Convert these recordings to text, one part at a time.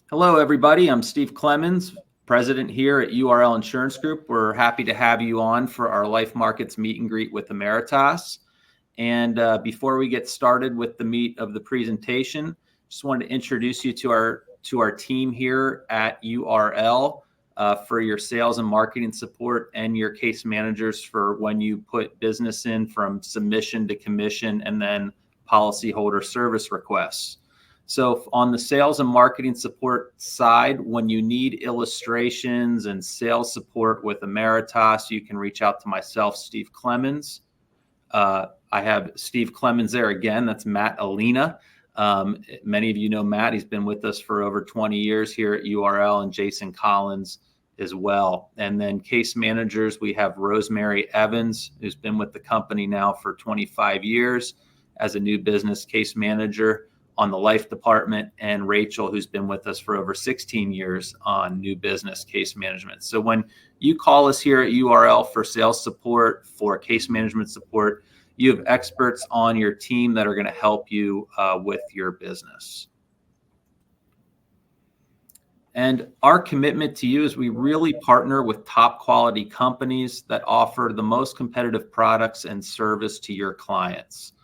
Hello, everybody. I'm Steve Clemens, president here at URL Insurance Group. We're happy to have you on for our Life Markets meet and greet with Ameritas. And before we get started with the meat of the presentation, just wanted to introduce you to our team here at URL for your sales and marketing support and your case managers for when you put business in from submission to commission and then policyholder service requests. So on the sales and marketing support side, when you need illustrations and sales support with Ameritas, you can reach out to myself, Steve Clemens. I have Steve Clemens there again. That's Matt Alina. Many of you know Matt. He's been with us for over 20 years here at URL, and Jason Collins as well. And then case managers, we have Rosemary Evans, who's been with the company now for 25 years as a new business case manager on the life department, and Rachel, who's been with us for over 16 years on new business case management. So when you call us here at URL for sales support, for case management support, you have experts on your team that are going to help you with your business. And our commitment to you is we really partner with top quality companies that offer the most competitive products and service to your clients.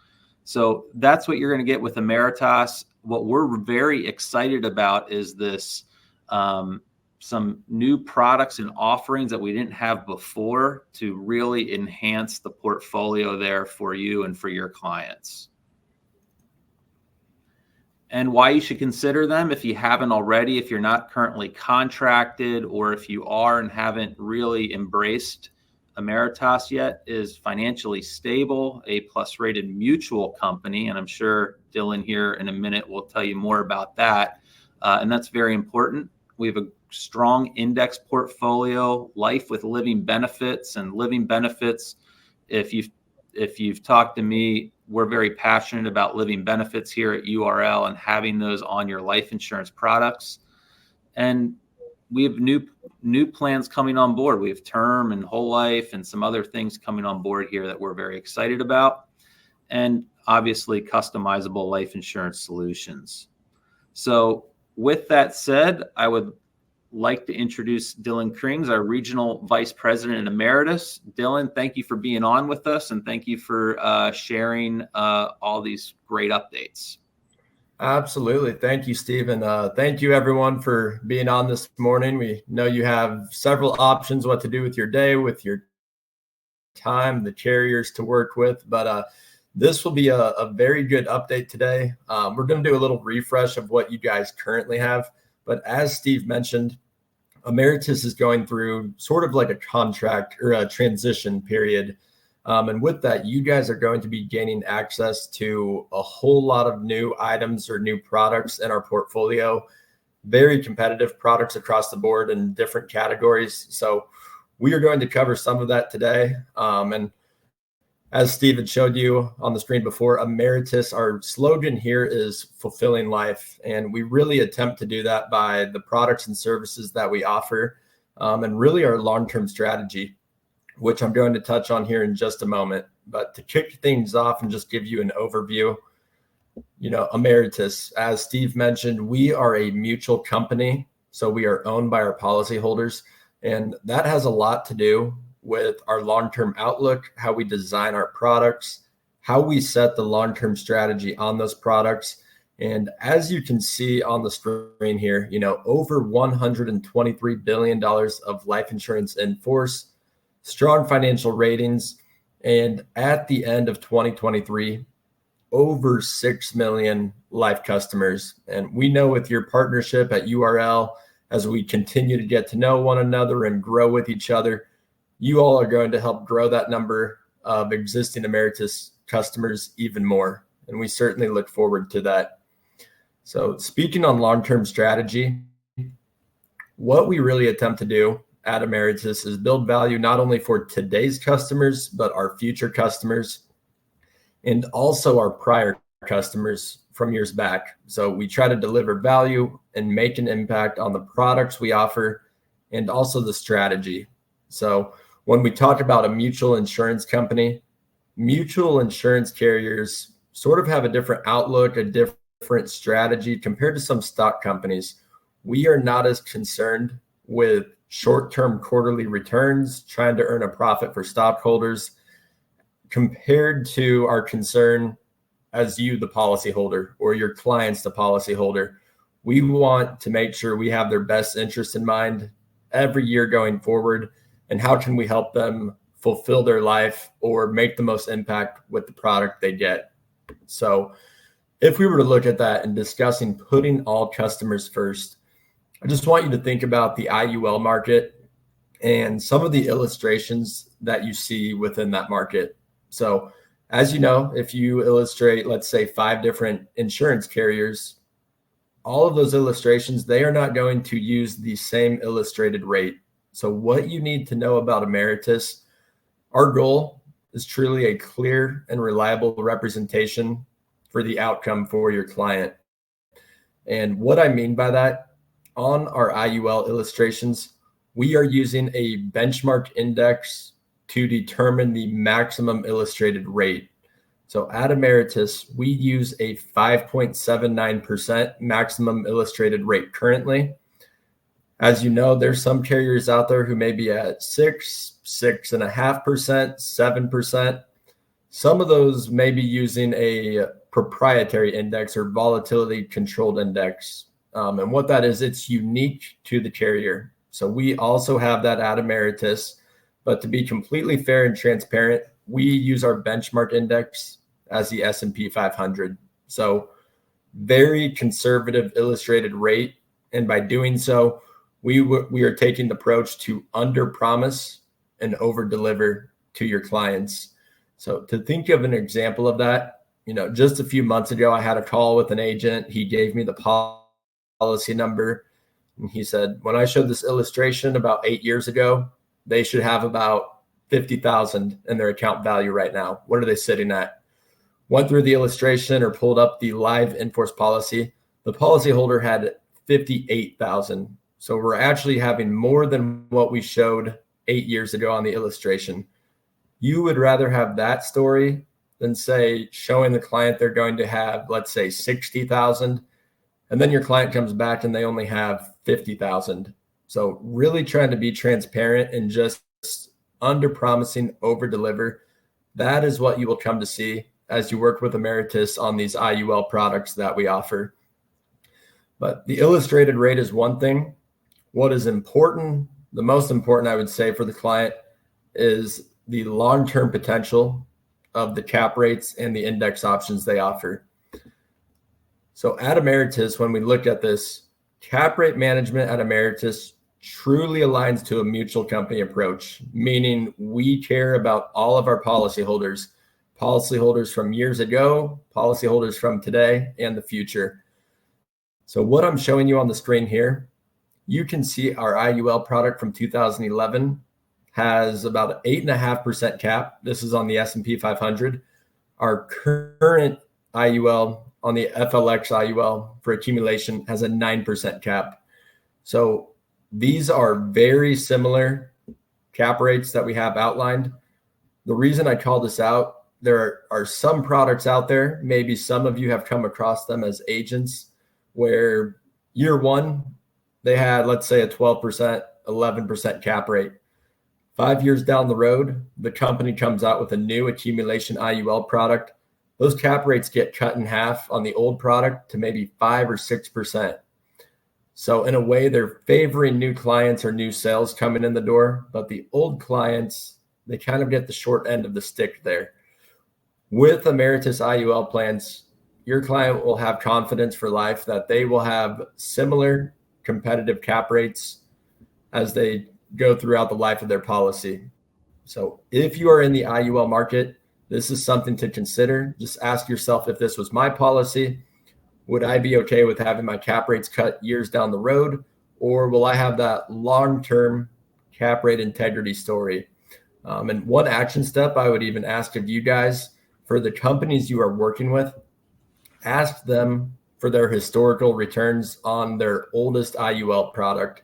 So that's what you're going to get with Ameritas. What we're very excited about is this, some new products and offerings that we didn't have before to really enhance the portfolio there for you and for your clients. And why you should consider them if you haven't already, if you're not currently contracted, or if you are and haven't really embraced Ameritas yet, is financially stable, A+ rated mutual company. And I'm sure Dylan here in a minute will tell you more about that. And that's very important. We have a strong index portfolio, life with living benefits, and living benefits. If you've talked to me, we're very passionate about living benefits here at URL and having those on your life insurance products. And we have new plans coming on board. We have term and whole life and some other things coming on board here that we're very excited about. And obviously customizable life insurance solutions. So with that said, I would like to introduce Dylan Krings, our Regional Vice President and Emeritus. Dylan, thank you for being on with us, and thank you for sharing all these great updates. Absolutely. Thank you, Stephen. Thank you, everyone, for being on this morning. We know you have several options what to do with your day, with your time, the carriers to work with, but this will be a very good update today. We're going to do a little refresh of what you guys currently have, but as Steve mentioned, Ameritas is going through sort of like a contract or a transition period. And with that, you guys are going to be gaining access to a whole lot of new items or new products in our portfolio, very competitive products across the board in different categories. So we are going to cover some of that today. And as Steve had showed you on the screen before, Ameritas, our slogan here is fulfilling life. And we really attempt to do that by the products and services that we offer, and really our long-term strategy, which I'm going to touch on here in just a moment. But to kick things off and just give you an overview, Ameritas, as Steve mentioned, we are a mutual company. So we are owned by our policyholders. And that has a lot to do with our long-term outlook, how we design our products, how we set the long-term strategy on those products. And as you can see on the screen here, over $123 billion of life insurance in force, strong financial ratings, and at the end of 2023, over 6 million life customers. And we know with your partnership at URL, as we continue to get to know one another and grow with each other, you all are going to help grow that number of existing Ameritas customers even more. And we certainly look forward to that. So speaking on long-term strategy, what we really attempt to do at Ameritas is build value not only for today's customers, but our future customers and also our prior customers from years back. So we try to deliver value and make an impact on the products we offer and also the strategy. So when we talk about a mutual insurance company, mutual insurance carriers sort of have a different outlook, a different strategy compared to some stock companies. we are not as concerned with short-term quarterly returns, trying to earn a profit for stockholders, compared to our concern as you, the policyholder, or your clients, the policyholder. We want to make sure we have their best interest in mind every year going forward, and how can we help them fulfill their life or make the most impact with the product they get. So if we were to look at that and discussing putting all customers first, I just want you to think about the IUL market and some of the illustrations that you see within that market. So as you know, if you illustrate, let's say 5 different insurance carriers, all of those illustrations, they are not going to use the same illustrated rate. So what you need to know about Ameritas, our goal is truly a clear and reliable representation for the outcome for your client. And what I mean by that, on our IUL illustrations, we are using a benchmark index to determine the maximum illustrated rate. So at Ameritas, we use a 5.79% maximum illustrated rate currently. As you know, there's some carriers out there who may be at 6.5%, 7%. Some of those may be using a proprietary index or volatility controlled index. And what that is, it's unique to the carrier. So we also have that at Ameritas, but to be completely fair and transparent, we use our benchmark index as the S&P 500. So very conservative illustrated rate. And by doing so, we are taking the approach to under promise and over deliver to your clients. So to think of an example of that, just a few months ago, I had a call with an agent. He gave me the policy number. And he said, when I showed this illustration about 8 years ago, they should have about 50,000 in their account value right now. What are they sitting at? Went through the illustration or pulled up the live in-force policy. The policyholder had 58,000. So we're actually having more than what we showed 8 years ago on the illustration. You would rather have that story than say showing the client they're going to have, let's say 60,000, and then your client comes back and they only have 50,000. So really trying to be transparent and just under promising, over deliver. That is what you will come to see as you work with Ameritas on these IUL products that we offer. But the illustrated rate is one thing. What is important, the most important, I would say, for the client is the long-term potential of the cap rates and the index options they offer. So at Ameritas, when we look at this, cap rate management at Ameritas truly aligns to a mutual company approach, meaning we care about all of our policyholders from years ago, policyholders from today, and the future. So what I'm showing you on the screen here, you can see our IUL product from 2011 has about an 8.5% cap. This is on the S&P 500. Our current IUL on the FLX IUL for accumulation has a 9% cap. So these are very similar cap rates that we have outlined. The reason I call this out, there are some products out there, maybe some of you have come across them as agents, where year one, they had, let's say, a 12%, 11% cap rate. 5 years down the road, the company comes out with a new accumulation IUL product. Those cap rates get cut in half on the old product to maybe 5 or 6%. So in a way, they're favoring new clients or new sales coming in the door, but the old clients, they kind of get the short end of the stick there. With Ameritas IUL plans, your client will have confidence for life that they will have similar competitive cap rates as they go throughout the life of their policy. So if you are in the IUL market, this is something to consider. Just ask yourself, if this was my policy, would I be okay with having my cap rates cut years down the road, or will I have that long-term cap rate integrity story? And one action step I would even ask of you guys, for the companies you are working with, ask them for their historical returns on their oldest IUL product.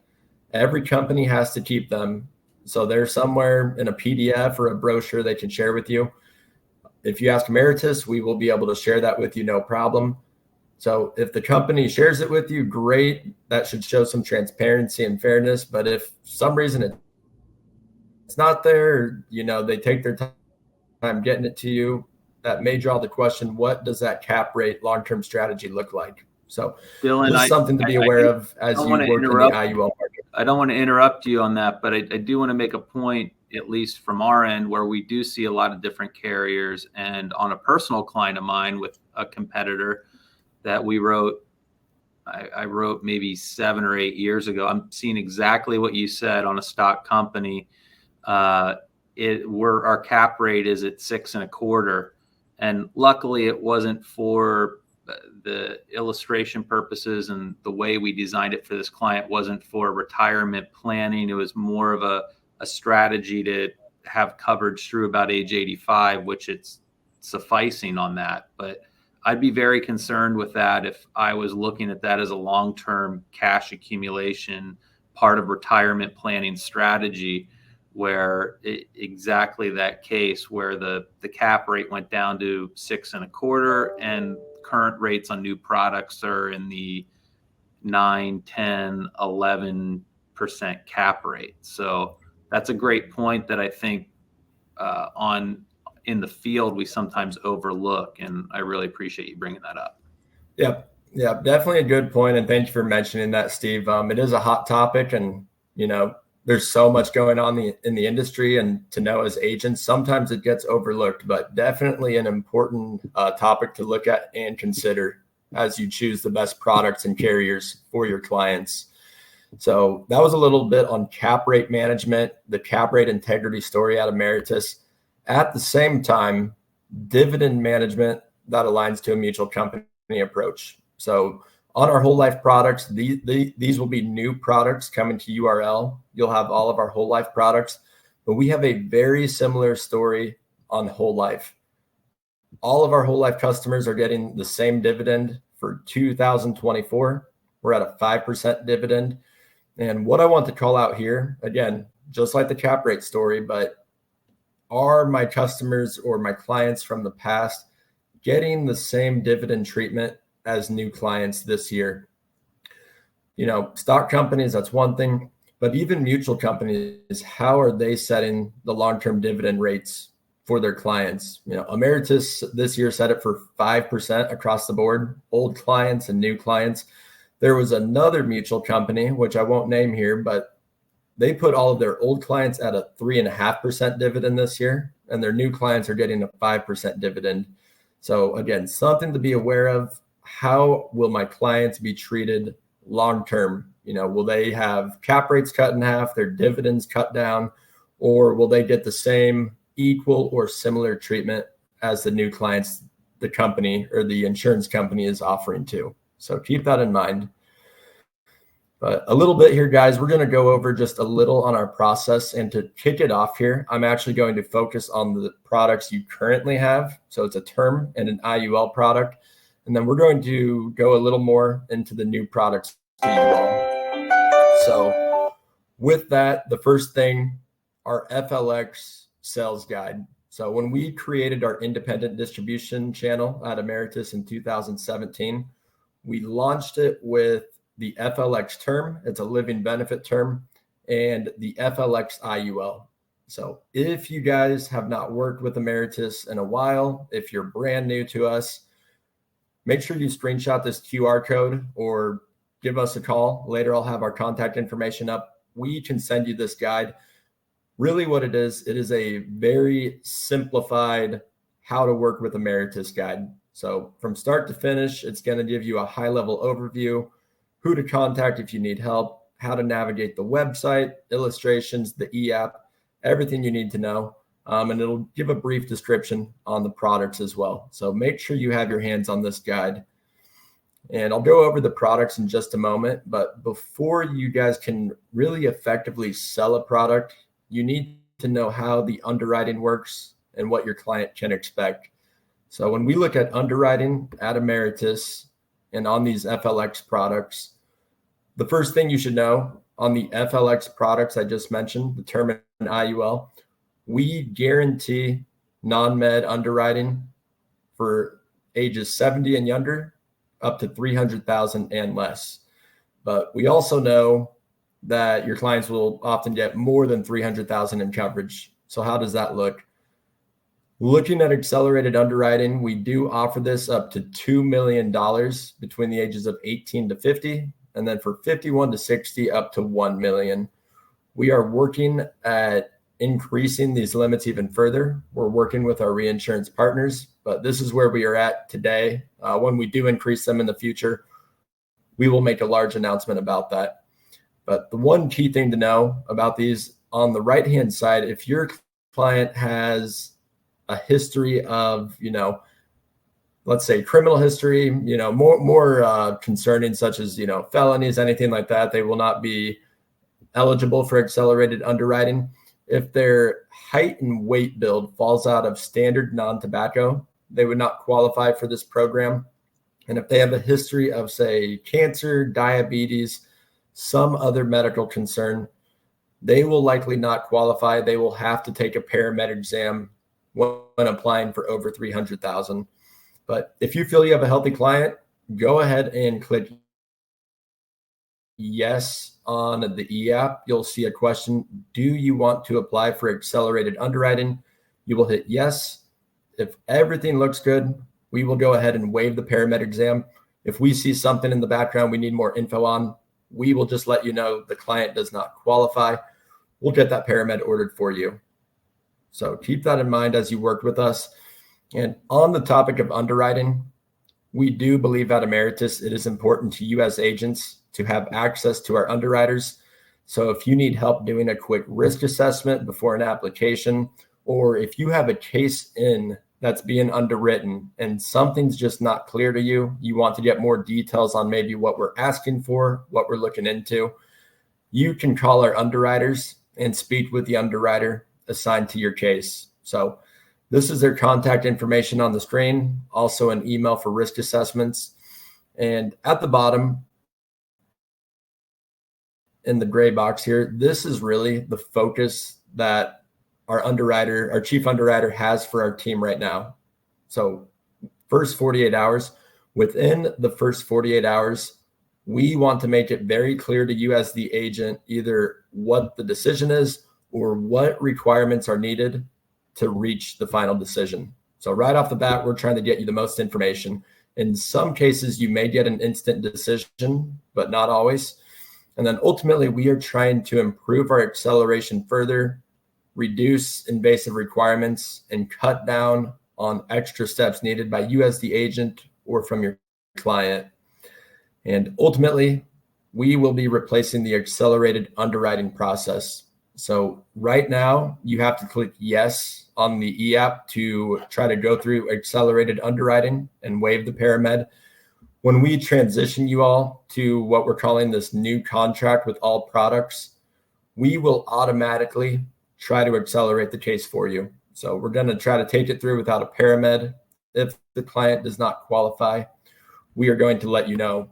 Every company has to keep them. So they're somewhere in a PDF or a brochure they can share with you. If you ask Ameritas, we will be able to share that with you, no problem. So if the company shares it with you, great. That should show some transparency and fairness. But if for some reason it's not there, they take their time getting it to you, that may draw the question, what does that cap rate long-term strategy look like? So Dylan, just something to be aware of as you work in the IUL market. I don't want to interrupt you on that, but I do want to make a point, at least from our end, where we do see a lot of different carriers. And on a personal client of mine with a competitor that we wrote, I wrote maybe 7 or 8 years ago, I'm seeing exactly what you said on a stock company. Where our cap rate is at 6.25%. And luckily it wasn't for the illustration purposes, and the way we designed it for this client wasn't for retirement planning. It was more of a strategy to have coverage through about age 85, which it's sufficing on that. But I'd be very concerned with that if I was looking at that as a long-term cash accumulation, part of retirement planning strategy, where exactly that case where the cap rate went down to 6.25%, and current rates on new products are in the 9, 10, 11% cap rate. So that's a great point that I think in the field we sometimes overlook, and I really appreciate you bringing that up. Yeah, definitely a good point, and thank you for mentioning that, Steve. It is a hot topic, and there's so much going on in the industry, and to know as agents, sometimes it gets overlooked, but definitely an important topic to look at and consider as you choose the best products and carriers for your clients. So that was a little bit on cap rate management, the cap rate integrity story at Ameritas. At the same time, dividend management that aligns to a mutual company approach. So on our whole life products, these will be new products coming to URL. You'll have all of our whole life products, but we have a very similar story on whole life. All of our whole life customers are getting the same dividend for 2024. We're at a 5% dividend. And what I want to call out here, again, just like the cap rate story, but are my customers or my clients from the past getting the same dividend treatment as new clients this year? Stock companies, that's one thing, but even mutual companies, how are they setting the long-term dividend rates for their clients? Ameritas this year set it for 5% across the board, old clients and new clients. There was another mutual company, which I won't name here, but they put all of their old clients at a 3.5% dividend this year, and their new clients are getting a 5% dividend. So again, something to be aware of. How will my clients be treated long-term? Will they have cap rates cut in half, their dividends cut down, or will they get the same, equal, or similar treatment as the new clients the company or the insurance company is offering to? So keep that in mind. But a little bit here, guys, we're going to go over just a little on our process. And to kick it off here, I'm actually going to focus on the products you currently have. So it's a term and an IUL product. And then we're going to go a little more into the new products to you all. So with that, the first thing, our FLX sales guide. So when we created our independent distribution channel at Ameritas in 2017, we launched it with the FLX term. It's a living benefit term, and the FLX IUL. So if you guys have not worked with Ameritas in a while, if you're brand new to us, make sure you screenshot this QR code or give us a call. Later, I'll have our contact information up. We can send you this guide. Really what it is a very simplified how to work with Ameritas guide. So from start to finish, it's going to give you a high-level overview, who to contact if you need help, how to navigate the website, illustrations, the e-app, everything you need to know. And it'll give a brief description on the products as well. So make sure you have your hands on this guide. And I'll go over the products in just a moment. But before you guys can really effectively sell a product, you need to know how the underwriting works and what your client can expect. So when we look at underwriting at Ameritas and on these FLX products, the first thing you should know on the FLX products I just mentioned, the term and IUL, we guarantee non-med underwriting for ages 70 and younger up to 300,000 and less. But we also know that your clients will often get more than 300,000 in coverage. So how does that look? Looking at accelerated underwriting, we do offer this up to $2 million between the ages of 18 to 50, and then for 51 to 60, up to 1 million. We are working at increasing these limits even further. We're working with our reinsurance partners, but this is where we are at today. When we do increase them in the future, we will make a large announcement about that. But the one key thing to know about these, on the right-hand side, if your client has a history of, let's say criminal history, more concerning, such as, felonies, anything like that, they will not be eligible for accelerated underwriting. If their height and weight build falls out of standard non-tobacco, they would not qualify for this program. And if they have a history of, say, cancer, diabetes, some other medical concern, they will likely not qualify. They will have to take a paramed exam when applying for over 300,000. But if you feel you have a healthy client, go ahead and click yes on the e-app. You'll see a question: do you want to apply for accelerated underwriting? You will hit yes. If everything looks good, we will go ahead and waive the paramed exam. If we see something in the background we need more info on, we will just let you know the client does not qualify. We'll get that paramed ordered for you. So keep that in mind as you work with us. And on the topic of underwriting, we do believe at Ameritas it is important to you as agents to have access to our underwriters. So if you need help doing a quick risk assessment before an application, or if you have a case that's being underwritten and something's just not clear to you, you want to get more details on maybe what we're asking for, what we're looking into, you can call our underwriters and speak with the underwriter assigned to your case. So this is their contact information on the screen, also an email for risk assessments. And at the bottom in the gray box here, this is really the focus that our chief underwriter has for our team right now. So first 48 hours, within the first 48 hours, we want to make it very clear to you as the agent, either what the decision is or what requirements are needed to reach the final decision. So right off the bat, we're trying to get you the most information. In some cases, you may get an instant decision, but not always. And then ultimately, we are trying to improve our acceleration further, reduce invasive requirements, and cut down on extra steps needed by you as the agent or from your client. And ultimately, we will be replacing the accelerated underwriting process. So right now, you have to click yes on the e-app to try to go through accelerated underwriting and waive the paramed. When we transition you all to what we're calling this new contract with all products, we will automatically try to accelerate the case for you. So we're going to try to take it through without a paramed. If the client does not qualify, we are going to let you know.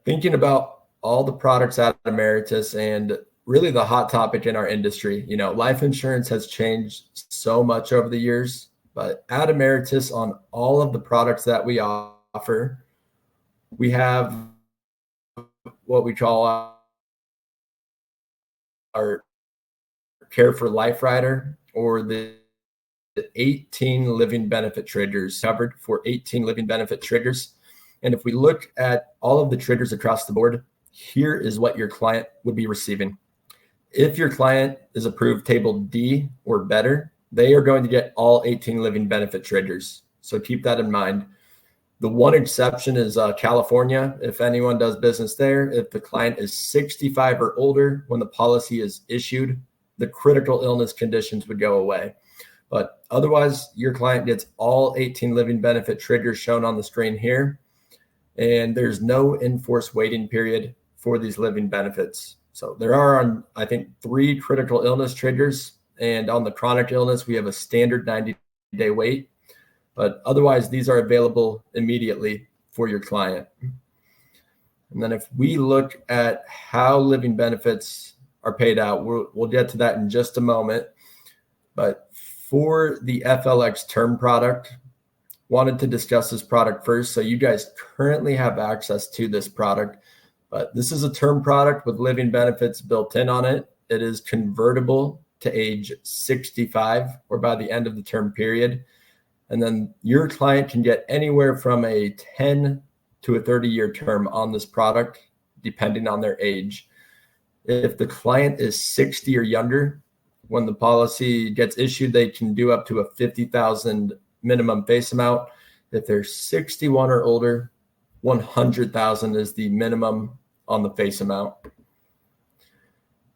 Thinking about all the products at Ameritas and really the hot topic in our industry, life insurance has changed so much over the years, but at Ameritas, on all of the products that we offer, we have what we call our Care for Life rider, or the 18 living benefit triggers, covered for 18 living benefit triggers. And if we look at all of the triggers across the board, here is what your client would be receiving. If your client is approved table D or better, they are going to get all 18 living benefit triggers. So keep that in mind. The one exception is California. If anyone does business there, if the client is 65 or older when the policy is issued, the critical illness conditions would go away. But otherwise, your client gets all 18 living benefit triggers shown on the screen here. And there's no enforced waiting period for these living benefits. So there are, I think, 3 critical illness triggers. And on the chronic illness, we have a standard 90-day wait. But otherwise, these are available immediately for your client. And then if we look at how living benefits are paid out, we'll get to that in just a moment. But for the FLX term product, wanted to discuss this product first. So you guys currently have access to this product, but this is a term product with living benefits built in on it. It is convertible to age 65 or by the end of the term period. And then your client can get anywhere from a 10 to a 30-year term on this product, depending on their age. If the client is 60 or younger, when the policy gets issued, they can do up to a $50,000 minimum face amount. If they're 61 or older, $100,000 is the minimum on the face amount.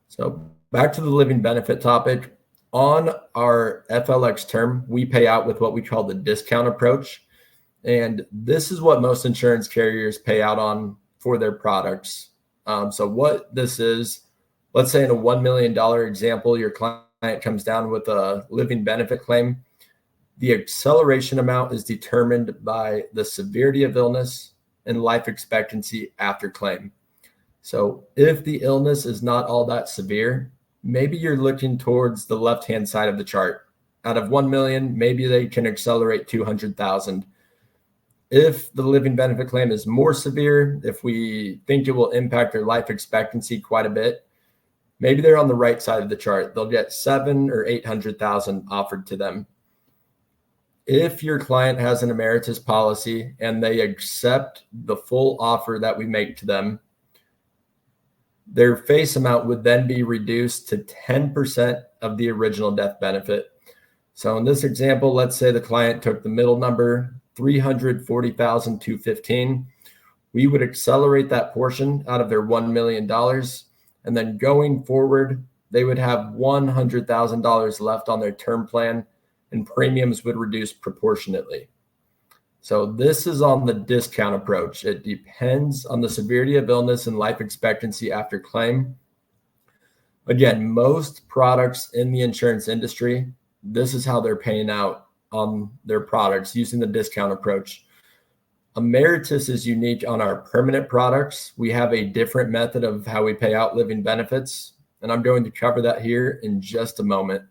So back to the living benefit topic. On our FLX term, we pay out with what we call the discount approach. And this is what most insurance carriers pay out on for their products. So what this is, let's say in a $1 million example, your client comes down with a living benefit claim. The acceleration amount is determined by the severity of illness and life expectancy after claim. So if the illness is not all that severe, maybe you're looking towards the left-hand side of the chart. Out of 1 million, maybe they can accelerate 200,000. If the living benefit claim is more severe, if we think it will impact their life expectancy quite a bit, maybe they're on the right side of the chart. They'll get 700,000 or 800,000 offered to them. If your client has an Ameritas policy and they accept the full offer that we make to them, their face amount would then be reduced to 10% of the original death benefit. So in this example, let's say the client took the middle number, $340,215. We would accelerate that portion out of their $1 million. And then going forward, they would have $100,000 left on their term plan, and premiums would reduce proportionately. So this is on the discount approach. It depends on the severity of illness and life expectancy after claim. Again, most products in the insurance industry, this is how they're paying out on their products using the discount approach. Ameritas is unique on our permanent products. We have a different method of how we pay out living benefits, and I'm going to cover that here in just a moment.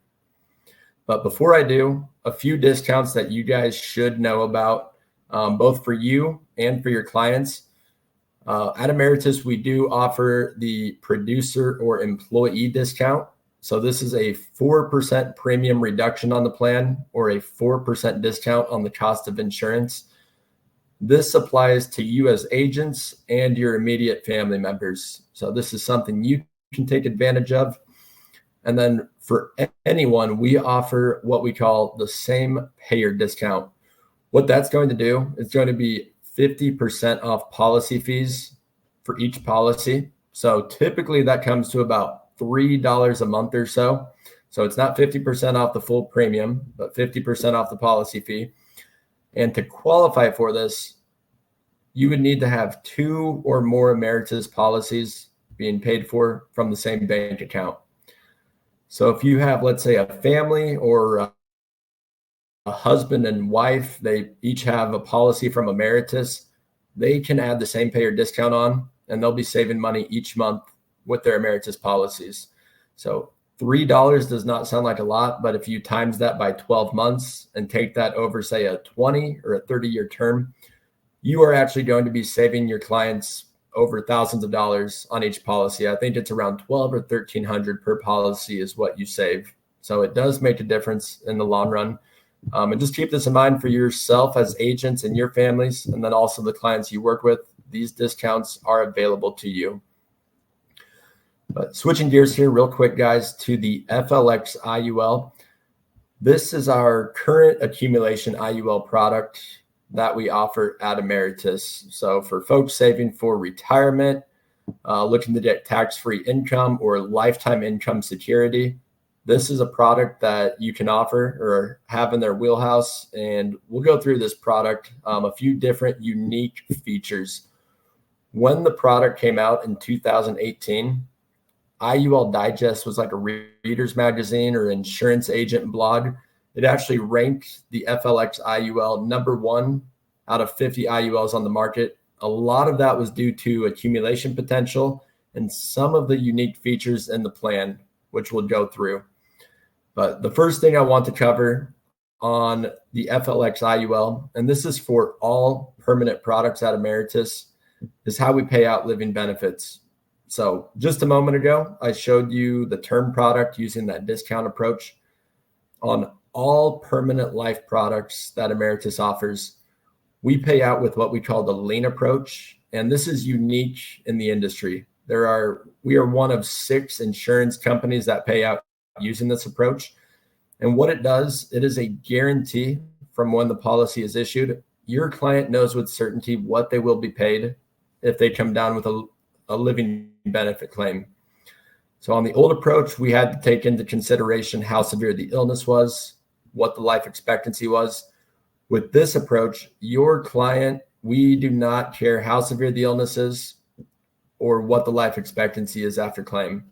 But before I do, a few discounts that you guys should know about, both for you and for your clients. At Ameritas, we do offer the producer or employee discount. So this is a 4% premium reduction on the plan or a 4% discount on the cost of insurance. This applies to you as agents and your immediate family members. So this is something you can take advantage of. And then for anyone, we offer what we call the same payer discount. What that's going to do is going to be 50% off policy fees for each policy. So typically that comes to about $3 a month or so. So it's not 50% off the full premium, but 50% off the policy fee. And to qualify for this, you would need to have 2 or more Ameritas policies being paid for from the same bank account. So if you have, let's say, a family or a husband and wife, they each have a policy from Ameritas, they can add the same payer discount on, and they'll be saving money each month with their Ameritas policies. So $3 does not sound like a lot, but if you times that by 12 months and take that over, say, a 20 or a 30-year term, you are actually going to be saving your clients over thousands of dollars on each policy. I think it's around $1,200 or $1,300 per policy is what you save. So it does make a difference in the long run. And just keep this in mind for yourself as agents and your families, and then also the clients you work with. These discounts are available to you. But switching gears here real quick, guys, to the FLX IUL. This is our current accumulation IUL product that we offer at Ameritas. So for folks saving for retirement, looking to get tax-free income or lifetime income security, this is a product that you can offer or have in their wheelhouse. And we'll go through this product, a few different unique features. When the product came out in 2018, IUL Digest was like a reader's magazine or insurance agent blog. It actually ranked the FLX IUL #1 out of 50 IULs on the market. A lot of that was due to accumulation potential and some of the unique features in the plan, which we'll go through. But the first thing I want to cover on the FLX IUL, and this is for all permanent products at Ameritas, is how we pay out living benefits. So just a moment ago, I showed you the term product using that discount approach. On all permanent life products that Ameritas offers, we pay out with what we call the lean approach, and this is unique in the industry. We are one of 6 insurance companies that pay out using this approach. And what it does, it is a guarantee from when the policy is issued. Your client knows with certainty what they will be paid if they come down with a living benefit claim. So on the old approach, we had to take into consideration how severe the illness was, what the life expectancy was. With this approach, your client, we do not care how severe the illness is or what the life expectancy is after claim.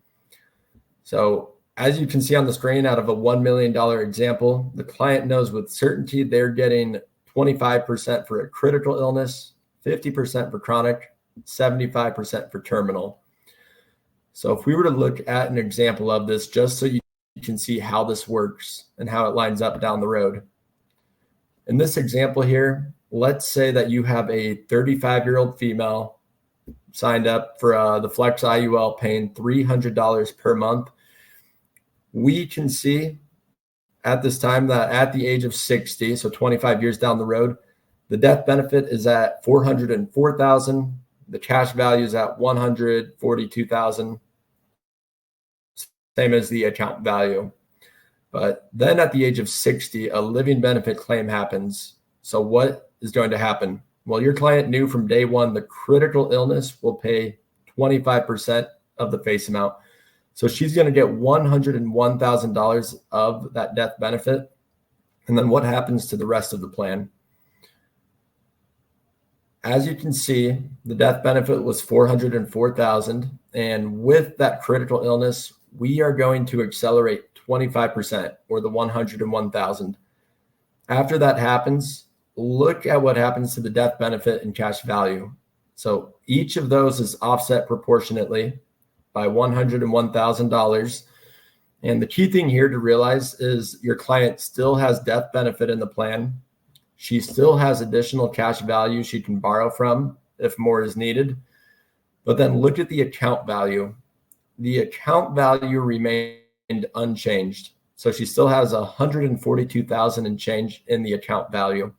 So as you can see on the screen, out of a $1 million example, the client knows with certainty they're getting 25% for a critical illness, 50% for chronic, 75% for terminal. So if we were to look at an example of this, just so you can see how this works and how it lines up down the road. In this example here, let's say that you have a 35-year-old female signed up for the Flex IUL paying $300 per month. We can see at this time that at the age of 60, so 25 years down the road, the death benefit is at $404,000. The cash value is at $142,000, same as the account value. But then at the age of 60, a living benefit claim happens. So what is going to happen? Well, your client knew from day one the critical illness will pay 25% of the face amount. So she's going to get $101,000 of that death benefit. And then what happens to the rest of the plan? As you can see, the death benefit was $404,000. And with that critical illness, we are going to accelerate 25%, or the $101,000. After that happens, look at what happens to the death benefit and cash value. So each of those is offset proportionately by $101,000. And the key thing here to realize is your client still has death benefit in the plan. She still has additional cash value she can borrow from if more is needed. But then look at the account value. The account value remained unchanged. So she still has $142,000 and change in the account value.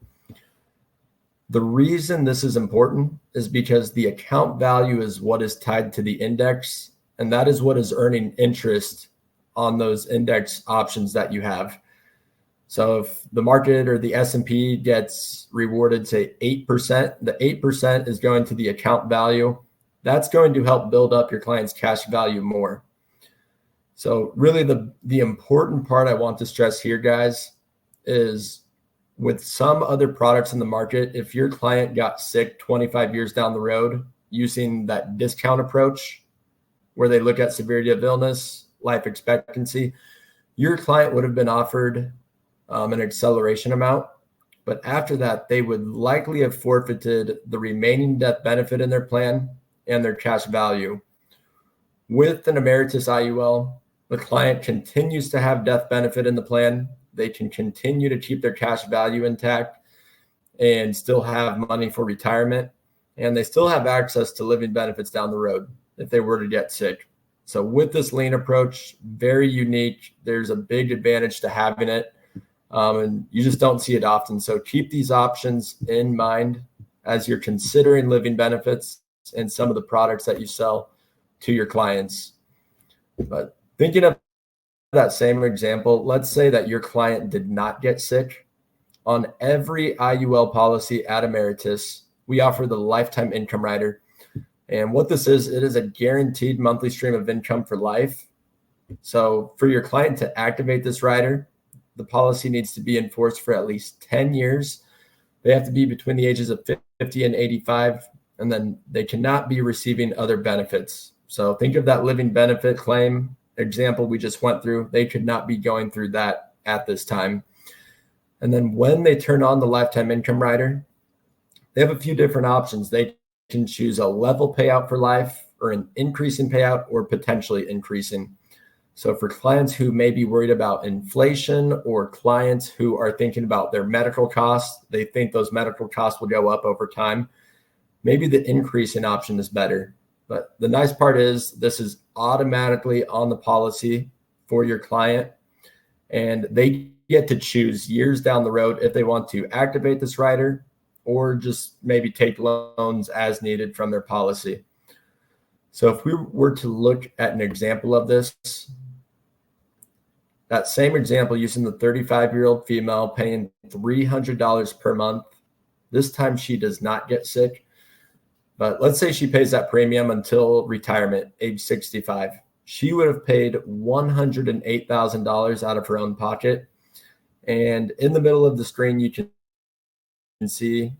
The reason this is important is because the account value is what is tied to the index, and that is what is earning interest on those index options that you have. So if the market or the S&P gets rewarded, say 8%, the 8% is going to the account value. That's going to help build up your client's cash value more. So really the important part I want to stress here, guys, is with some other products in the market, if your client got sick 25 years down the road using that discount approach where they look at severity of illness, life expectancy, your client would have been offered an acceleration amount. But after that, they would likely have forfeited the remaining death benefit in their plan and their cash value. With an Ameritas IUL, the client continues to have death benefit in the plan. They can continue to keep their cash value intact and still have money for retirement. And they still have access to living benefits down the road if they were to get sick. So with this lean approach, very unique. There's a big advantage to having it. And you just don't see it often. So keep these options in mind as you're considering living benefits and some of the products that you sell to your clients. But thinking of that same example, let's say that your client did not get sick. On every IUL policy at Ameritas, we offer the lifetime income rider. And what this is, it is a guaranteed monthly stream of income for life. So for your client to activate this rider, the policy needs to be enforced for at least 10 years. They have to be between the ages of 50 and 85, and then they cannot be receiving other benefits. So think of that living benefit claim example we just went through. They could not be going through that at this time. And then when they turn on the lifetime income rider, they have a few different options. They can choose a level payout for life or an increasing payout or potentially increasing. So for clients who may be worried about inflation, or clients who are thinking about their medical costs, they think those medical costs will go up over time, maybe the increasing option is better. But the nice part is this is automatically on the policy for your client, and they get to choose years down the road if they want to activate this rider or just maybe take loans as needed from their policy. So if we were to look at an example of this, that same example using the 35-year-old female paying $300 per month, this time she does not get sick. But let's say she pays that premium until retirement, age 65. She would have paid $108,000 out of her own pocket. And in the middle of the screen, you can see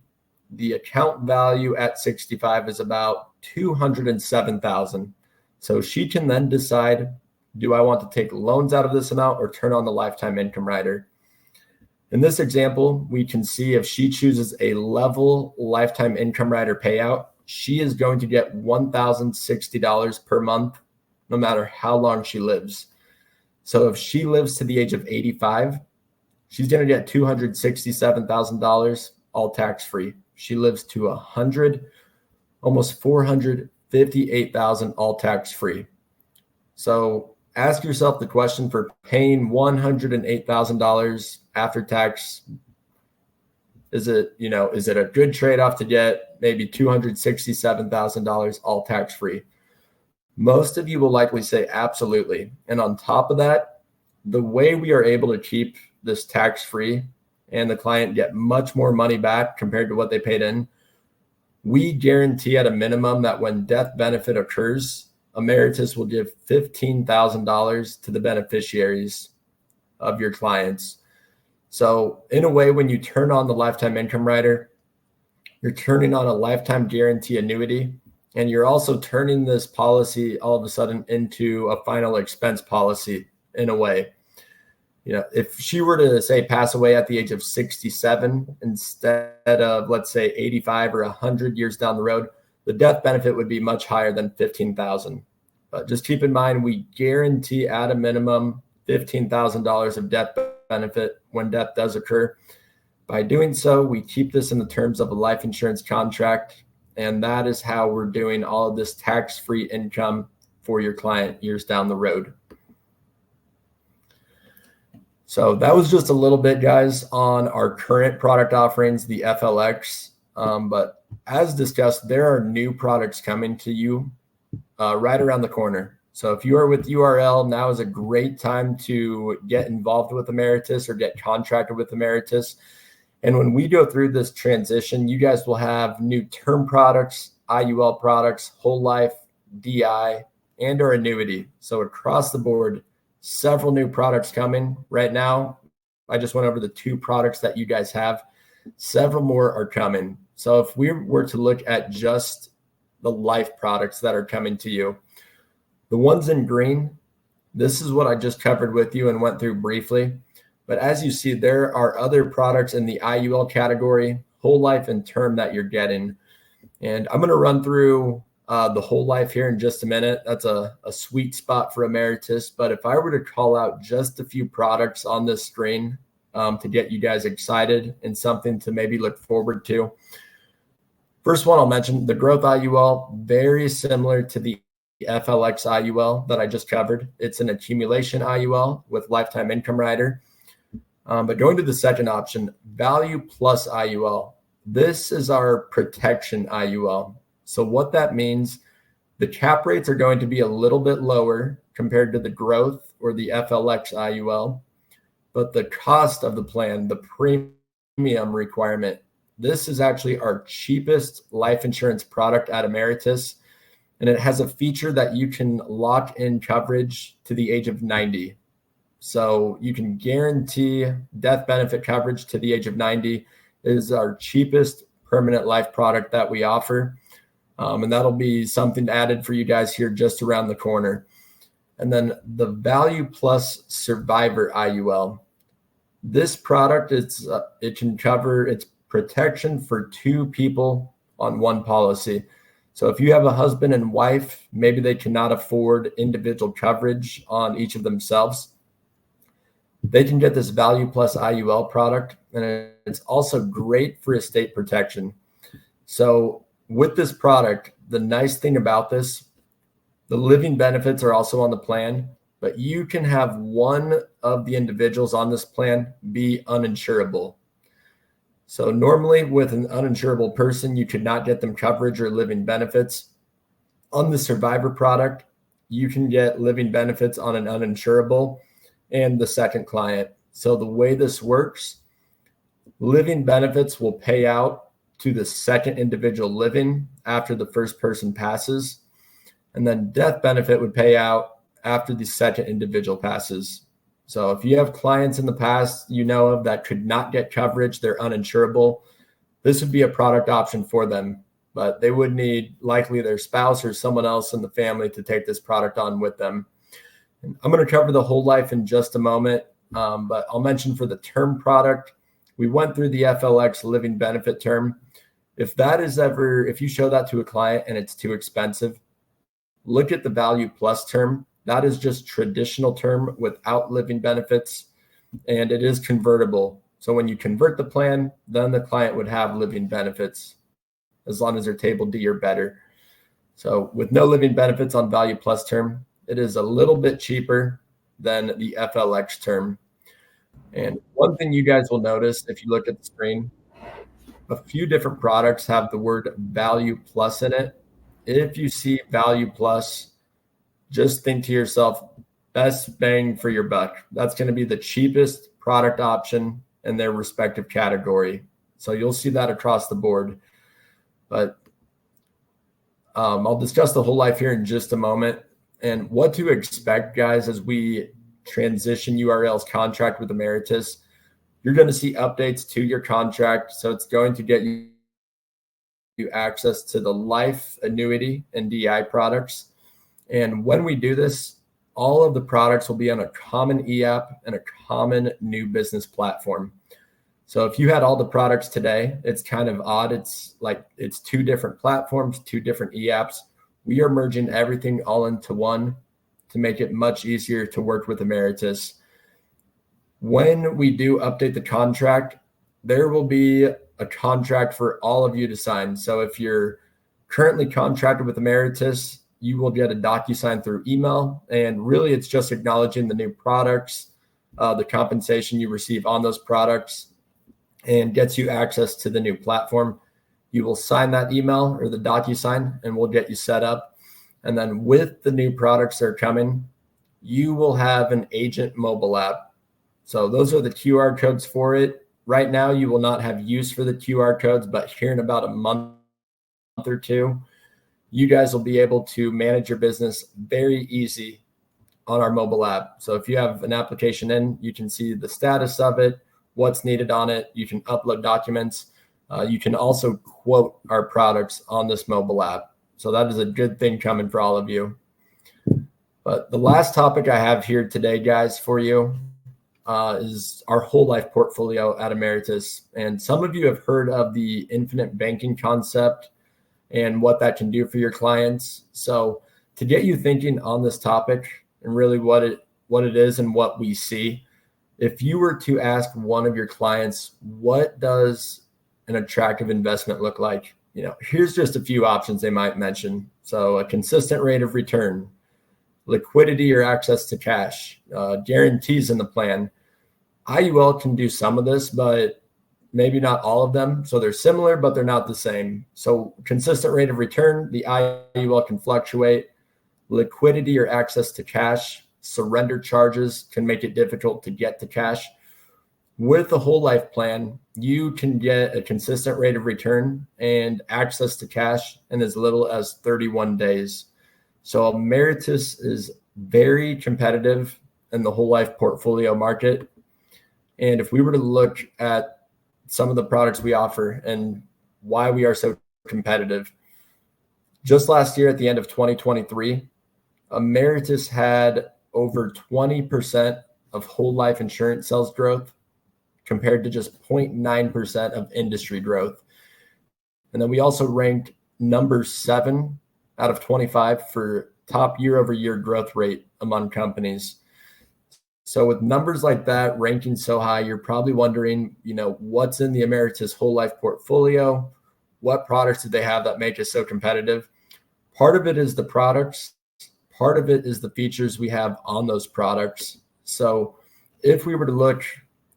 the account value at 65 is about $207,000. So she can then decide, do I want to take loans out of this amount or turn on the lifetime income rider? In this example, we can see if she chooses a level lifetime income rider payout, she is going to get $1,060 per month, no matter how long she lives. So if she lives to the age of 85, she's going to get $267,000, all tax-free. She lives to 100, almost $458,000, all tax-free. So ask yourself the question, for paying $108,000 after tax, is it a good trade-off to get maybe $267,000 all tax-free? Most of you will likely say absolutely. And on top of that, the way we are able to keep this tax-free and the client get much more money back compared to what they paid in, we guarantee at a minimum that when death benefit occurs, Ameritas will give $15,000 to the beneficiaries of your clients. So in a way, when you turn on the lifetime income rider, you're turning on a lifetime guarantee annuity, and you're also turning this policy all of a sudden into a final expense policy in a way. If she were to say pass away at the age of 67 instead of, let's say, 85 or 100 years down the road, the death benefit would be much higher than $15,000. But just keep in mind, we guarantee at a minimum $15,000 of death benefit when death does occur. By doing so, we keep this in the terms of a life insurance contract, and that is how we're doing all of this tax-free income for your client years down the road. So that was just a little bit, guys, on our current product offerings, the FLX. But as discussed, there are new products coming to you right around the corner. So if you are with URL, now is a great time to get involved with Ameritas or get contracted with Ameritas. And when we go through this transition, you guys will have new term products, IUL products, whole life, DI, and or annuity. So across the board, several new products coming right now. I just went over the 2 products that you guys have. Several more are coming. So if we were to look at just the life products that are coming to you, the ones in green, this is what I just covered with you and went through briefly. But as you see, there are other products in the IUL category, whole life and term, that you're getting. And I'm going to run through the whole life here in just a minute. That's a sweet spot for Ameritas. But if I were to call out just a few products on this screen to get you guys excited and something to maybe look forward to. First one I'll mention, the growth IUL, very similar to the FLX IUL that I just covered. It's an accumulation IUL with lifetime income rider. But going to the second option, value plus IUL. This is our protection IUL. So what that means, the cap rates are going to be a little bit lower compared to the growth or the FLX IUL, but the cost of the plan, the premium requirement, this is actually our cheapest life insurance product at Ameritas. And it has a feature that you can lock in coverage to the age of 90. So you can guarantee death benefit coverage to the age of 90. It is our cheapest permanent life product that we offer. And that'll be something added for you guys here just around the corner. And then the value plus survivor IUL. This product, it can cover its protection for 2 people on one policy. So if you have a husband and wife, maybe they cannot afford individual coverage on each of themselves, they can get this Value Plus IUL product, and it's also great for estate protection. So with this product, the nice thing about this, the living benefits are also on the plan, but you can have one of the individuals on this plan be uninsurable. So normally with an uninsurable person, you could not get them coverage or living benefits. On the Survivor product, you can get living benefits on an uninsurable and the second client. So the way this works, living benefits will pay out to the second individual living after the first person passes. And then death benefit would pay out after the second individual passes. So if you have clients in the past you know of that could not get coverage, they're uninsurable, this would be a product option for them. But they would need likely their spouse or someone else in the family to take this product on with them. And I'm going to cover the whole life in just a moment, but I'll mention for the term product, we went through the FLX living benefit term. If you show that to a client and it's too expensive, look at the Value Plus term. That is just traditional term without living benefits, and it is convertible. So when you convert the plan, then the client would have living benefits as long as they're table D or better. So with no living benefits on Value Plus term, it is a little bit cheaper than the FLX term. And one thing you guys will notice if you look at the screen, a few different products have the word Value Plus in it. If you see Value Plus, just think to yourself, best bang for your buck. That's going to be the cheapest product option in their respective category. So you'll see that across the board. But I'll discuss the whole life here in just a moment and what to expect, guys, as we transition URL's contract with Ameritas. You're going to see updates to your contract. So it's going to get you access to the life, annuity, and DI products. And when we do this, all of the products will be on a common e-app and a common new business platform. So if you had all the products today, it's kind of odd. It's like it's two different platforms, two different e-apps. We are merging everything all into one to make it much easier to work with Ameritas. When we do update the contract, there will be a contract for all of you to sign. So if you're currently contracted with Ameritas, you will get a DocuSign through email. And really, it's just acknowledging the new products, the compensation you receive on those products, and gets you access to the new platform. You will sign that email or the DocuSign, and we'll get you set up. And then with the new products that are coming, you will have an agent mobile app. So those are the QR codes for it. Right now, you will not have use for the QR codes, but here in about a month or two, you guys will be able to manage your business very easy on our mobile app. So if you have an application in, you can see the status of it, what's needed on it. You can upload documents. You can also quote our products on this mobile app. So that is a good thing coming for all of you. But the last topic I have here today, guys, for you is our whole life portfolio at Ameritas. And some of you have heard of the infinite banking concept and what that can do for your clients. So to get you thinking on this topic and really what it is and what we see, if you were to ask one of your clients, what does an attractive investment look like? Here's just a few options they might mention. So a consistent rate of return, liquidity or access to cash, guarantees in the plan. IUL can do some of this, but maybe not all of them. So they're similar, but they're not the same. So consistent rate of return, the IUL can fluctuate. Liquidity or access to cash, surrender charges can make it difficult to get to cash. With a whole life plan, you can get a consistent rate of return and access to cash in as little as 31 days. So Ameritas is very competitive in the whole life portfolio market. And if we were to look at some of the products we offer and why we are so competitive, just last year at the end of 2023, Ameritas had over 20% of whole life insurance sales growth compared to just 0.9% of industry growth. And then we also ranked number 7 out of 25 for top year-over-year growth rate among companies. So with numbers like that ranking so high, you're probably wondering, what's in the Ameritas whole life portfolio? What products do they have that make us so competitive? Part of it is the products. Part of it is the features we have on those products. So if we were to look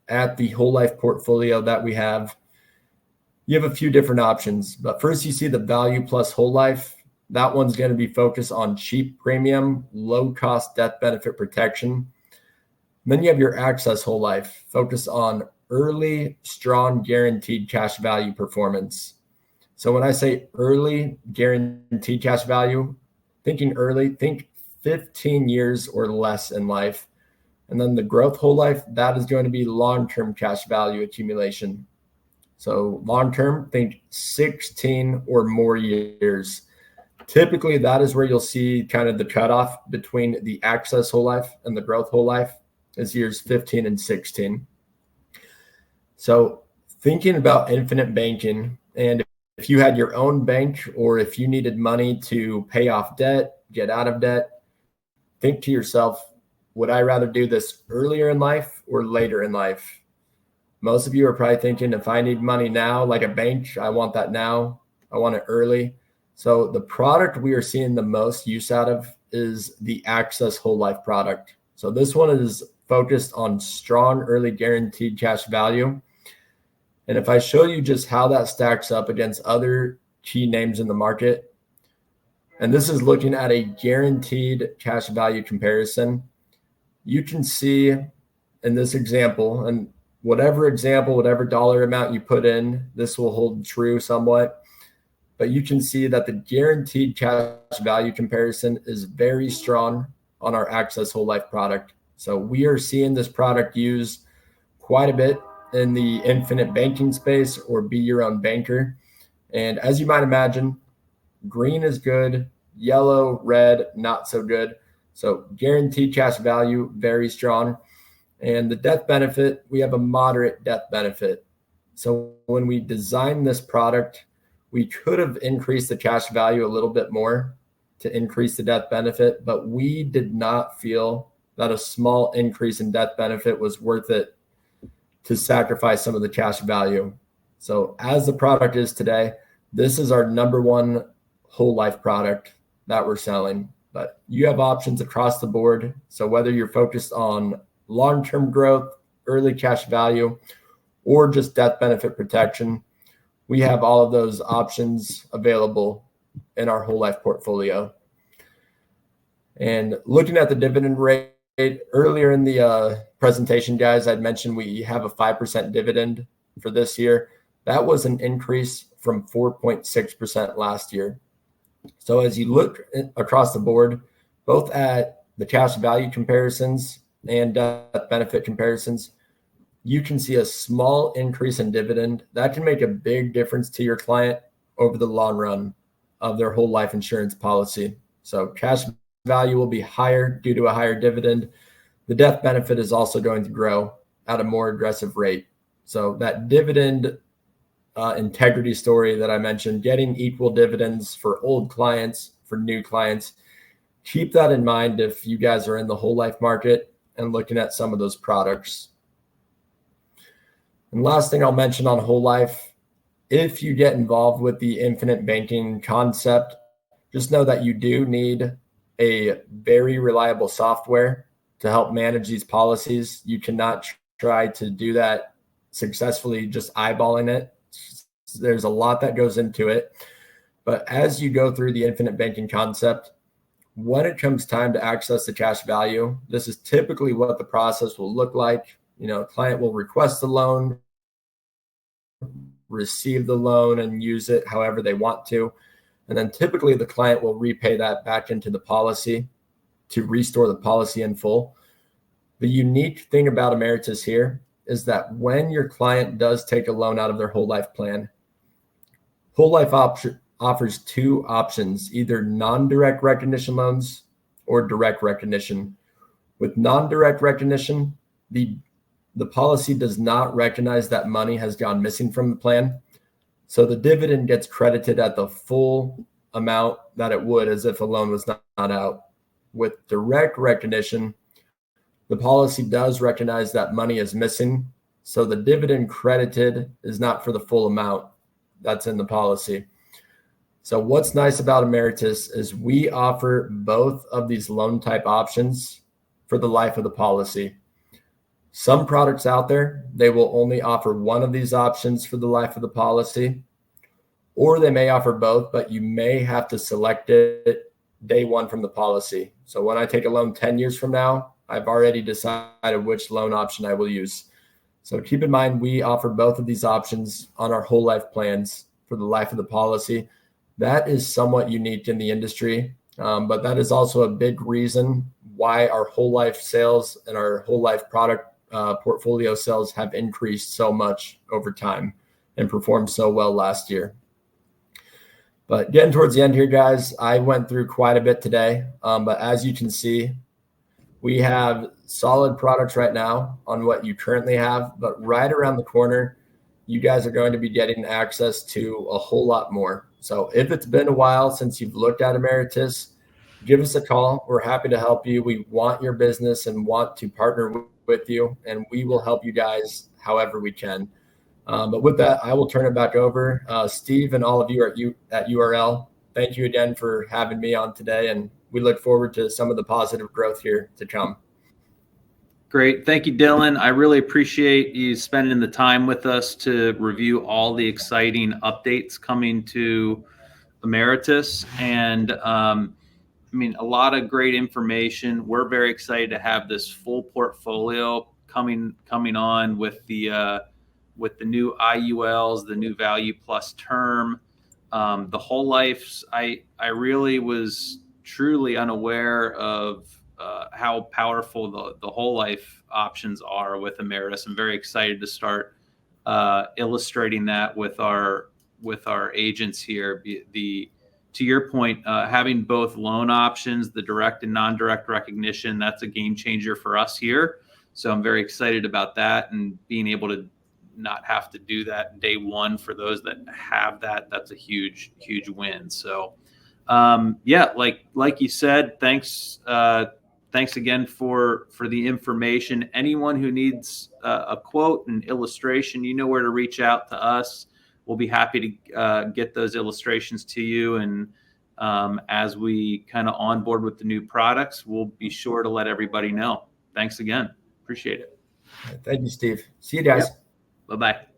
at the whole life portfolio that we have, you have a few different options. But first, you see the Value Plus Whole Life. That one's going to be focused on cheap premium, low cost death benefit protection. Then you have your Access Whole Life, focused on early, strong, guaranteed cash value performance. So when I say early, guaranteed cash value, thinking early, think 15 years or less in life. And then the Growth Whole Life, that is going to be long-term cash value accumulation. So long-term, think 16 or more years. Typically, that is where you'll see kind of the cutoff between the Access Whole Life and the Growth Whole Life is years 15 and 16. So thinking about infinite banking, and if you had your own bank or if you needed money to pay off debt, get out of debt, think to yourself, would I rather do this earlier in life or later in life? Most of you are probably thinking, if I need money now, like a bank, I want that now. I want it early. So the product we are seeing the most use out of is the Access Whole Life product. So this one is focused on strong early guaranteed cash value. And if I show you just how that stacks up against other key names in the market, and this is looking at a guaranteed cash value comparison, you can see in this example, and whatever dollar amount you put in, this will hold true somewhat. But you can see that the guaranteed cash value comparison is very strong on our Access Whole Life product. So we are seeing this product used quite a bit in the infinite banking space or be your own banker. And as you might imagine, green is good, yellow, red, not so good. So guaranteed cash value, very strong. And the death benefit, we have a moderate death benefit. So when we designed this product, we could have increased the cash value a little bit more to increase the death benefit, but we did not feel that a small increase in death benefit was worth it to sacrifice some of the cash value. So as the product is today, this is our number one whole life product that we're selling. But you have options across the board. So whether you're focused on long-term growth, early cash value, or just death benefit protection, we have all of those options available in our whole life portfolio. And looking at the dividend rate, earlier in the presentation, guys, I'd mentioned we have a 5% dividend for this year. That was an increase from 4.6% last year. So as you look across the board, both at the cash value comparisons and death benefit comparisons, you can see a small increase in dividend. That can make a big difference to your client over the long run of their whole life insurance policy. So cash value will be higher due to a higher dividend. The death benefit is also going to grow at a more aggressive rate. So that dividend integrity story that I mentioned, getting equal dividends for old clients, for new clients, keep that in mind if you guys are in the whole life market and looking at some of those products. And last thing I'll mention on whole life, if you get involved with the infinite banking concept, just know that you do need a very reliable software to help manage these policies. You cannot try to do that successfully just eyeballing it. There's a lot that goes into it. But as you go through the infinite banking concept, when it comes time to access the cash value, this is typically what the process will look like. A client will request the loan, receive the loan, and use it however they want to. And then typically the client will repay that back into the policy to restore the policy in full. The unique thing about Ameritas here is that when your client does take a loan out of their whole life plan, whole life offers two options, either non-direct recognition loans or direct recognition. With non-direct recognition, the policy does not recognize that money has gone missing from the plan. So the dividend gets credited at the full amount that it would as if a loan was not out. With direct recognition, the policy does recognize that money is missing. So the dividend credited is not for the full amount that's in the policy. So what's nice about Ameritas is we offer both of these loan type options for the life of the policy. Some products out there, they will only offer one of these options for the life of the policy, or they may offer both, but you may have to select it day one from the policy. So when I take a loan 10 years from now, I've already decided which loan option I will use. So keep in mind, we offer both of these options on our whole life plans for the life of the policy. That is somewhat unique in the industry, but that is also a big reason why our whole life sales and our whole life product portfolio sales have increased so much over time and performed so well last year. But getting towards the end here, guys, I went through quite a bit today, but as you can see, we have solid products right now on what you currently have, but right around the corner, you guys are going to be getting access to a whole lot more. So if it's been a while since you've looked at Ameritas, give us a call. We're happy to help you. We want your business and want to partner with you, and we will help you guys however we can. But with that, I will turn it back over. Steve and all of you at URL, thank you again for having me on today, and we look forward to some of the positive growth here to come. Great. Thank you, Dylan. I really appreciate you spending the time with us to review all the exciting updates coming to Ameritas. And I mean, a lot of great information. We're very excited to have this full portfolio coming on with the new IULs, the new Value Plus term, the whole life. I really was truly unaware of how powerful the whole life options are with Ameritas. I'm very excited to start illustrating that with our agents here. To your point, having both loan options, the direct and non-direct recognition, that's a game changer for us here. So I'm very excited about that, and being able to not have to do that day one for those that have that. That's a huge win. So yeah, like you said, thanks again for the information. Anyone who needs a quote, an illustration, you know where to reach out to us. We'll be happy to get those illustrations to you. And as we kind of onboard with the new products, we'll be sure to let everybody know. Thanks again. Appreciate it. Thank you, Steve. See you guys. Yep. Bye-bye.